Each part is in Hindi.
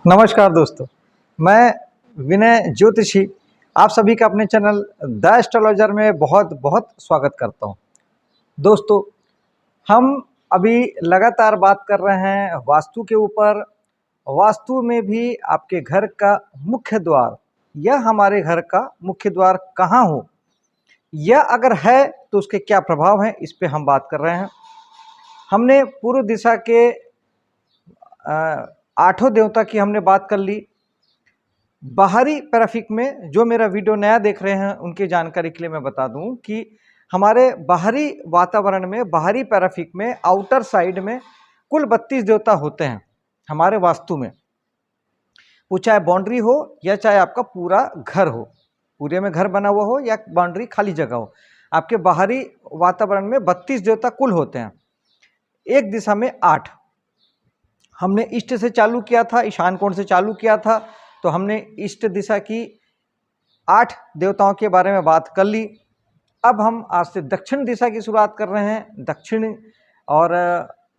नमस्कार दोस्तों, मैं विनय ज्योतिषी आप सभी का अपने चैनल द एस्ट्रोलॉजर में बहुत बहुत स्वागत करता हूं। दोस्तों, हम अभी लगातार बात कर रहे हैं वास्तु के ऊपर। वास्तु में भी आपके घर का मुख्य द्वार या हमारे घर का मुख्य द्वार कहाँ हो या अगर है तो उसके क्या प्रभाव हैं, इस पे हम बात कर रहे हैं। हमने पूर्व दिशा के 8 देवता की हमने बात कर ली। बाहरी पैराफिक में जो मेरा वीडियो नया देख रहे हैं उनकी जानकारी के लिए मैं बता दूं कि हमारे बाहरी वातावरण में, बाहरी पैराफिक में, आउटर साइड में कुल 32 देवता होते हैं हमारे वास्तु में। वो चाहे बाउंड्री हो या चाहे आपका पूरा घर हो, पूरे में घर बना हुआ हो या बाउंड्री खाली जगह हो, आपके बाहरी वातावरण में 32 देवता कुल होते हैं। एक दिशा में 8। हमने ईस्ट से चालू किया था, ईशान कोण से चालू किया था, तो हमने ईस्ट दिशा की 8 देवताओं के बारे में बात कर ली। अब हम आज से दक्षिण दिशा की शुरुआत कर रहे हैं।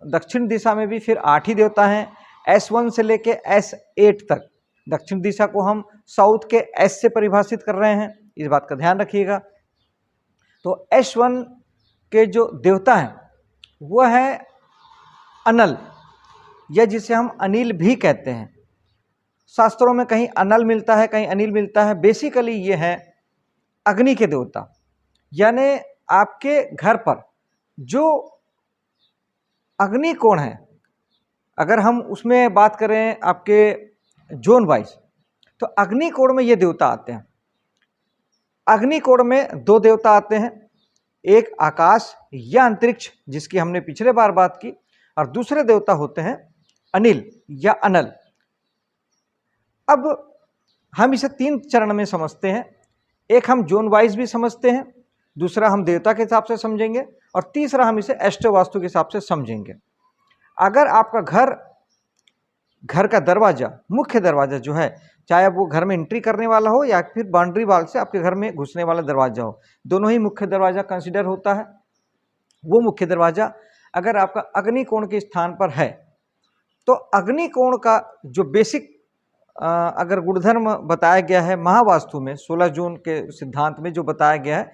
दक्षिण दिशा में भी फिर 8 ही देवता हैं। S1 से लेके S8 तक। दक्षिण दिशा को हम साउथ के S से परिभाषित कर रहे हैं, इस बात का ध्यान रखिएगा। तो S1 के जो देवता हैं वो है अनल, या जिसे हम अनिल भी कहते हैं। शास्त्रों में कहीं अनल मिलता है, कहीं अनिल मिलता है। बेसिकली ये है अग्नि के देवता, यानी आपके घर पर जो अग्नि कोण है, अगर हम उसमें बात करें आपके जोन वाइज, तो अग्नि कोण में ये देवता आते हैं। अग्नि कोण में 2 देवता आते हैं, एक आकाश या अंतरिक्ष जिसकी हमने पिछले बार बात की, और दूसरे देवता होते हैं अनिल या अनल। अब हम इसे 3 चरण में समझते हैं। एक हम जोन वाइज भी समझते हैं, दूसरा हम देवता के हिसाब से समझेंगे, और तीसरा हम इसे एस्ट्रो वास्तु के हिसाब से समझेंगे। अगर आपका घर का दरवाजा, मुख्य दरवाजा जो है, चाहे वो घर में एंट्री करने वाला हो या फिर बाउंड्री वाल से आपके घर में घुसने वाला दरवाजा हो, दोनों ही मुख्य दरवाजा कंसिडर होता है। वो मुख्य दरवाजा अगर आपका अग्नि कोण के स्थान पर है, तो अग्नि कोण का जो बेसिक अगर गुणधर्म बताया गया है महावास्तु में 16 जून के सिद्धांत में जो बताया गया है,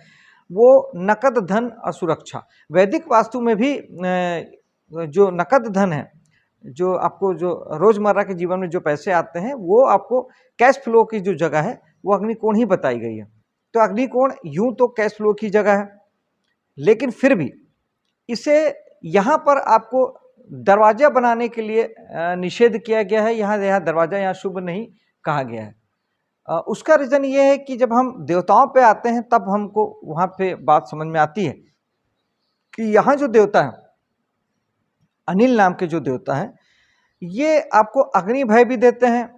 वो नकद धन और सुरक्षा। वैदिक वास्तु में भी जो नकद धन है, जो आपको जो रोजमर्रा के जीवन में जो पैसे आते हैं, वो आपको कैश फ्लो की जो जगह है वो अग्निकोण ही बताई गई है। तो अग्निकोण यूं तो कैश फ्लो की जगह है, लेकिन फिर भी इसे यहाँ पर आपको दरवाजा बनाने के लिए निषेध किया गया है। यहाँ दरवाजा यहाँ शुभ नहीं कहा गया है। उसका रीज़न ये है कि जब हम देवताओं पे आते हैं तब हमको वहाँ पे बात समझ में आती है कि यहाँ जो देवता है, अनिल नाम के जो देवता हैं, ये आपको अग्नि भय भी देते हैं,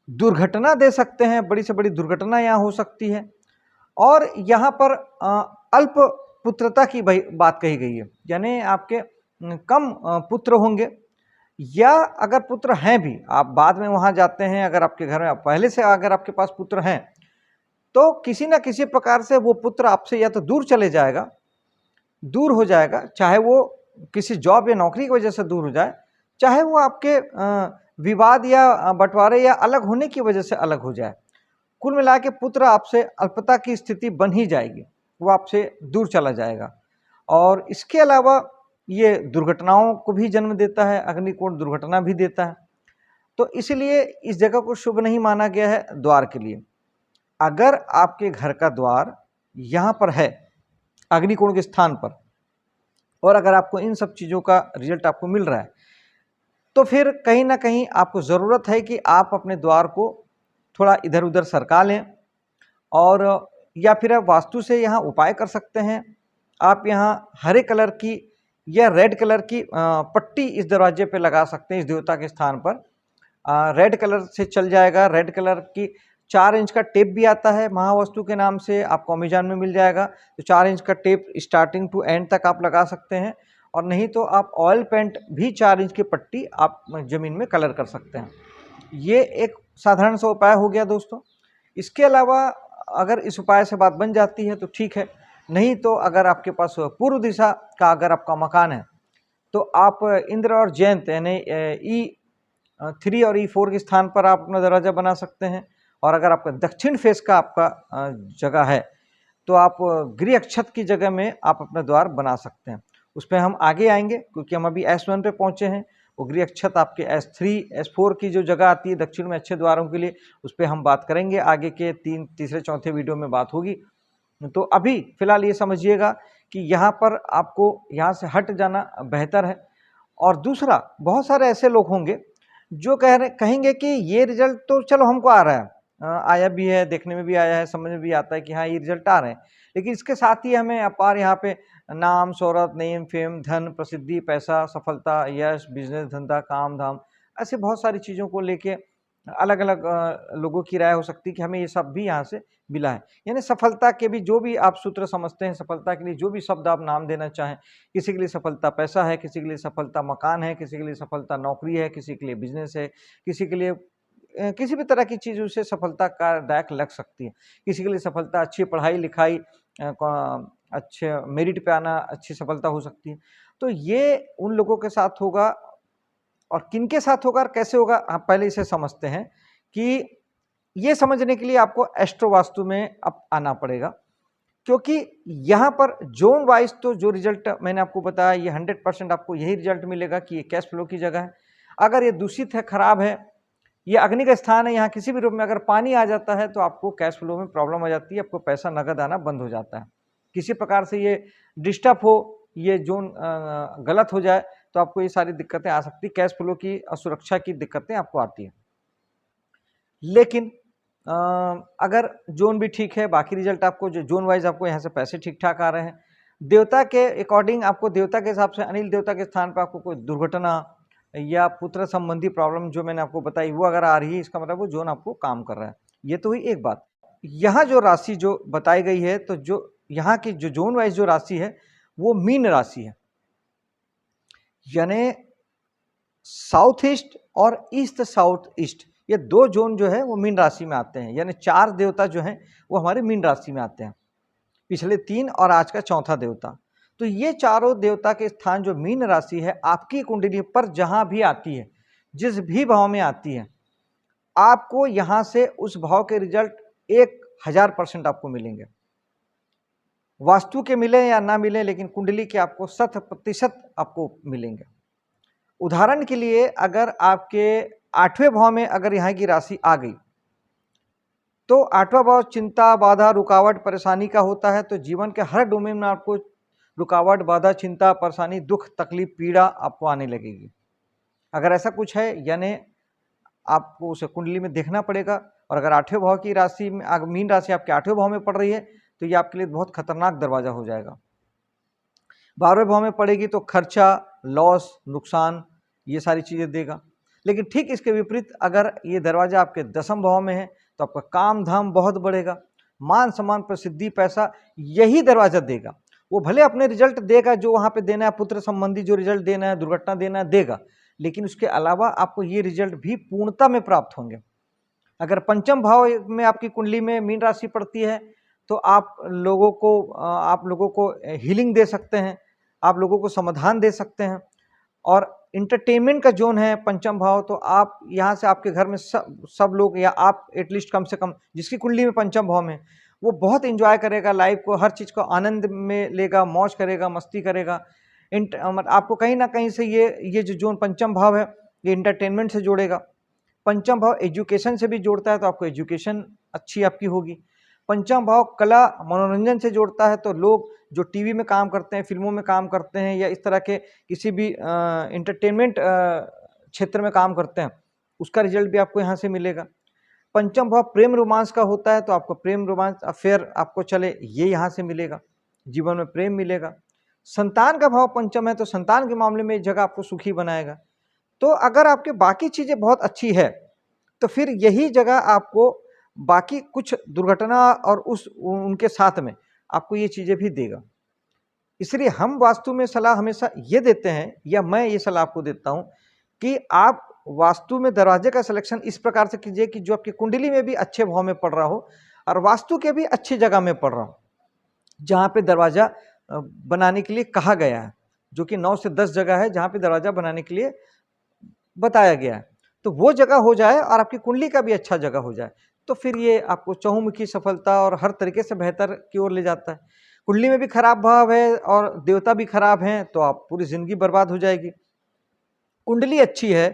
दुर्घटना दे सकते हैं, बड़ी से बड़ी दुर्घटना यहाँ हो सकती है, और यहाँ पर अल्प पुत्रता की बात कही गई है, यानी आपके कम पुत्र होंगे, या अगर पुत्र हैं भी, आप बाद में वहाँ जाते हैं, अगर आपके घर में पहले से अगर आपके पास पुत्र हैं, तो किसी न किसी प्रकार से वो पुत्र आपसे या तो दूर चले जाएगा, दूर हो जाएगा, चाहे वो किसी जॉब या नौकरी की वजह से दूर हो जाए, चाहे वो आपके विवाद या बंटवारे या अलग होने की वजह से अलग हो जाए। कुल मिला के पुत्र आपसे अल्पता की स्थिति बन ही जाएगी, वो आपसे दूर चला जाएगा। और इसके अलावा ये दुर्घटनाओं को भी जन्म देता है, अग्निकोण दुर्घटना भी देता है। तो इसलिए इस जगह को शुभ नहीं माना गया है द्वार के लिए। अगर आपके घर का द्वार यहाँ पर है अग्निकोण के स्थान पर, और अगर आपको इन सब चीज़ों का रिजल्ट आपको मिल रहा है, तो फिर कहीं ना कहीं आपको ज़रूरत है कि आप अपने द्वार को थोड़ा इधर उधर सरका लें, और या फिर आप वास्तु से यहाँ उपाय कर सकते हैं। आप यहाँ हरे कलर की या रेड कलर की पट्टी इस दरवाजे पे लगा सकते हैं, इस देवता के स्थान पर। रेड कलर से चल जाएगा। रेड कलर की 4 इंच का टेप भी आता है महावास्तु के नाम से, आपको अमेजॉन में मिल जाएगा। तो 4 इंच का टेप स्टार्टिंग टू एंड तक आप लगा सकते हैं, और नहीं तो आप ऑयल पेंट भी 4 इंच की पट्टी आप ज़मीन में कलर कर सकते हैं। ये एक साधारण सा उपाय हो गया दोस्तों। इसके अलावा अगर इस उपाय से बात बन जाती है तो ठीक है, नहीं तो अगर आपके पास पूर्व दिशा का अगर आपका मकान है, तो आप इंद्र और जयंत यानी 3 और E4 के स्थान पर आप अपना दरवाज़ा बना सकते हैं। और अगर आपका दक्षिण फेस का आपका जगह है तो आप गृह अक्षत की जगह में आप अपना द्वार बना सकते हैं। उस पर हम आगे आएंगे क्योंकि हम अभी S1 पे पहुंचे हैं। वो गृह अक्षत आपके S3 S4 की जो जगह आती है दक्षिण में अच्छे द्वारों के लिए, उस पर हम बात करेंगे, आगे के तीसरे चौथे वीडियो में बात होगी। तो अभी फिलहाल ये समझिएगा कि यहाँ पर आपको यहाँ से हट जाना बेहतर है। और दूसरा, बहुत सारे ऐसे लोग होंगे जो कहेंगे कि ये रिजल्ट तो चलो हमको आ रहा है, आया भी है, देखने में भी आया है, समझ में भी आता है कि हाँ ये रिजल्ट आ रहे हैं, लेकिन इसके साथ ही हमें अपार यहाँ पे नाम, शोहरत, नेम, फेम, धन, प्रसिद्धि, पैसा, सफलता, यश, बिजनेस, धंधा, काम धाम, ऐसे बहुत सारी चीज़ों को लेके अलग अलग लोगों की राय हो सकती है कि हमें ये सब भी यहाँ से मिला है। यानी सफलता के भी जो भी आप सूत्र समझते हैं, सफलता के लिए जो भी शब्द आप नाम देना चाहें, किसी के लिए सफलता पैसा है, किसी के लिए सफलता मकान है, किसी के लिए सफलता नौकरी है, किसी के लिए बिजनेस है, किसी के लिए किसी भी तरह की चीज़ उसे सफलता कारदायक लग सकती है। किसी के लिए सफलता अच्छी पढ़ाई लिखाई, अच्छे मेरिट पे आना अच्छी सफलता हो सकती है। तो ये उन लोगों के साथ होगा, और किनके साथ होगा और कैसे होगा आप पहले इसे समझते हैं कि ये समझने के लिए आपको एस्ट्रो वास्तु में अब आना पड़ेगा, क्योंकि यहाँ पर जोन वाइज तो जो रिजल्ट मैंने आपको बताया ये 100% आपको यही रिजल्ट मिलेगा कि ये कैश फ्लो की जगह है। अगर ये दूषित है, खराब है, ये अग्नि का स्थान है, यहाँ किसी भी रूप में अगर पानी आ जाता है तो आपको कैश फ्लो में प्रॉब्लम आ जाती है, आपको पैसा नगद आना बंद हो जाता है। किसी प्रकार से ये डिस्टर्ब हो, ये जोन गलत हो जाए तो आपको ये सारी दिक्कतें आ सकती, कैश फ्लो की असुरक्षा की दिक्कतें आपको आती हैं। लेकिन अगर जोन भी ठीक है, बाकी रिजल्ट आपको जो जोन वाइज आपको यहाँ से पैसे ठीक ठाक आ रहे हैं, देवता के अकॉर्डिंग आपको देवता के हिसाब से अनिल देवता के स्थान पर आपको कोई दुर्घटना या पुत्र संबंधी प्रॉब्लम जो मैंने आपको बताई वो अगर आ रही है, इसका मतलब वो जोन आपको काम कर रहा है। ये तो हुई एक बात। यहाँ जो राशि जो बताई गई है, तो जो यहाँ की जो जोन वाइज जो राशि है वो मीन राशि है, यानी साउथ ईस्ट और ईस्ट साउथ ईस्ट, ये दो जोन जो है वो मीन राशि में आते हैं। यानी 4 देवता जो हैं वो हमारे मीन राशि में आते हैं, पिछले 3 और आज का चौथा देवता। तो ये चारों देवता के स्थान जो मीन राशि है आपकी कुंडली पर जहां भी आती है, जिस भी भाव में आती है, आपको यहां से उस भाव के रिजल्ट 1000% आपको मिलेंगे। वास्तु के मिले या ना मिले, लेकिन कुंडली के आपको 100% आपको मिलेंगे। उदाहरण के लिए, अगर आपके 8वें भाव में अगर यहाँ की राशि आ गई तो 8वां भाव चिंता, बाधा, रुकावट, परेशानी का होता है। तो जीवन के हर डोमेन में आपको रुकावट, बाधा, चिंता, परेशानी, दुख, तकलीफ, पीड़ा आपको आने लगेगी। अगर ऐसा कुछ है, यानी आपको उसे कुंडली में देखना पड़ेगा। और अगर 8वें भाव की राशि में, मीन राशि आपके 8वें भाव में पड़ रही है तो ये आपके लिए बहुत खतरनाक दरवाजा हो जाएगा। 12वें भाव में पड़ेगी तो खर्चा, लॉस, नुकसान, ये सारी चीज़ें देगा। लेकिन ठीक इसके विपरीत अगर ये दरवाजा आपके 10वें भाव में है तो आपका काम धाम बहुत बढ़ेगा, मान सम्मान, प्रसिद्धि, पैसा, यही दरवाजा देगा। वो भले अपने रिजल्ट देगा जो वहाँ पे देना है, पुत्र संबंधी जो रिजल्ट देना है, दुर्घटना देना है, देगा, लेकिन उसके अलावा आपको ये रिजल्ट भी पूर्णता में प्राप्त होंगे। अगर 5वें भाव में आपकी कुंडली में मीन राशि पड़ती है तो आप लोगों को हीलिंग दे सकते हैं, आप लोगों को समाधान दे सकते हैं। और इंटरटेनमेंट का जोन है 5वां भाव, तो आप यहाँ से आपके घर में सब लोग, या आप एटलीस्ट कम से कम जिसकी कुंडली में 5वां भाव में, वो बहुत एंजॉय करेगा लाइफ को, हर चीज़ को आनंद में लेगा, मौज करेगा, मस्ती करेगा। मतलब आपको कहीं ना कहीं से ये जो जोन 5वां भाव है ये इंटरटेनमेंट से जोड़ेगा। 5वां भाव एजुकेशन से भी जोड़ता है तो आपको एजुकेशन अच्छी आपकी होगी। 5वां भाव कला मनोरंजन से जोड़ता है, तो लोग जो टीवी में काम करते हैं, फिल्मों में काम करते हैं, या इस तरह के किसी भी इंटरटेनमेंट क्षेत्र में काम करते हैं, उसका रिजल्ट भी आपको यहाँ से मिलेगा। 5वां भाव प्रेम रोमांस का होता है, तो आपको प्रेम रोमांस अफेयर आपको चले, ये यहाँ से मिलेगा, जीवन में प्रेम मिलेगा। संतान का भाव 5वां है, तो संतान के मामले में जगह आपको सुखी बनाएगा। तो अगर आपके बाकी चीज़ें बहुत अच्छी है तो फिर यही जगह आपको बाकी कुछ दुर्घटना और उनके साथ में आपको ये चीज़ें भी देगा। इसलिए हम वास्तु में सलाह हमेशा ये देते हैं, या मैं ये सलाह आपको देता हूँ कि आप वास्तु में दरवाजे का सिलेक्शन इस प्रकार से कीजिए कि जो आपकी कुंडली में भी अच्छे भाव में पड़ रहा हो और वास्तु के भी अच्छी जगह में पड़ रहा हो, जहाँ पे दरवाजा बनाने के लिए कहा गया है, जो कि 9 से 10 जगह है जहाँ पे दरवाजा बनाने के लिए बताया गया है। तो वो जगह हो जाए और आपकी कुंडली का भी अच्छा जगह हो जाए, तो फिर ये आपको चहुमुखी सफलता और हर तरीके से बेहतर की ओर ले जाता है। कुंडली में भी खराब भाव है और देवता भी खराब हैं तो आप पूरी जिंदगी बर्बाद हो जाएगी। कुंडली अच्छी है,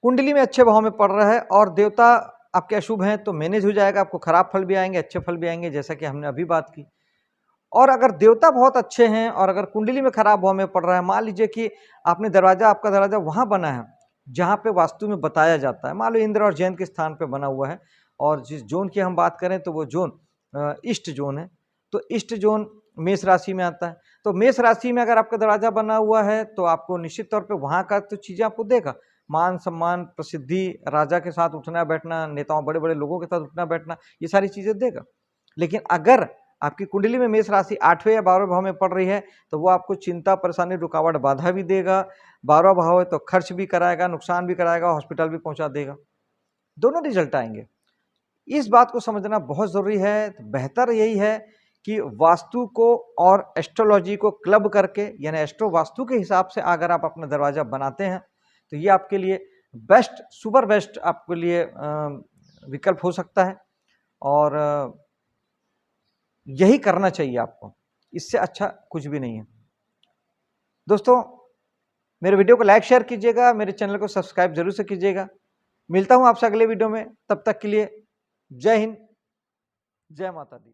कुंडली में अच्छे भाव में पड़ रहा है और देवता आपके अशुभ हैं तो मैनेज हो जाएगा, आपको खराब फल भी आएंगे, अच्छे फल भी आएंगे, जैसा कि हमने अभी बात की। और अगर देवता बहुत अच्छे हैं और अगर कुंडली में खराब भाव में पड़ रहा है, मान लीजिए कि आपका दरवाजा वहां बना है जहां पे वास्तु में बताया जाता है, मान लो इंद्र और जैन के स्थान पे बना हुआ है, और जिस जोन की हम बात करें तो वो जोन ईस्ट जोन है, तो ईस्ट जोन मेष राशि में आता है। तो मेष राशि में अगर आपका दरवाजा बना हुआ है तो आपको निश्चित तौर पे वहां का तो चीजें आपको देगा, मान सम्मान, प्रसिद्धि, राजा के साथ उठना बैठना, नेताओं बड़े बड़े लोगों के साथ उठना बैठना, ये सारी चीजें देगा। लेकिन अगर आपकी कुंडली में मेष राशि 8वें या 12वें भाव में पड़ रही है तो वो आपको चिंता, परेशानी, रुकावट, बाधा भी देगा। 12वां भाव है तो खर्च भी कराएगा, नुकसान भी कराएगा, हॉस्पिटल भी पहुंचा देगा, दोनों रिजल्ट आएंगे। इस बात को समझना बहुत जरूरी है। तो बेहतर यही है कि वास्तु को और एस्ट्रोलॉजी को क्लब करके, यानी एस्ट्रो वास्तु के हिसाब से अगर आप अपना दरवाजा बनाते हैं तो ये आपके लिए बेस्ट, सुपर बेस्ट आपके लिए विकल्प हो सकता है, और यही करना चाहिए आपको, इससे अच्छा कुछ भी नहीं है। दोस्तों, मेरे वीडियो को लाइक शेयर कीजिएगा, मेरे चैनल को सब्सक्राइब जरूर से कीजिएगा। मिलता हूं आपसे अगले वीडियो में, तब तक के लिए जय हिंद, जय माता दी।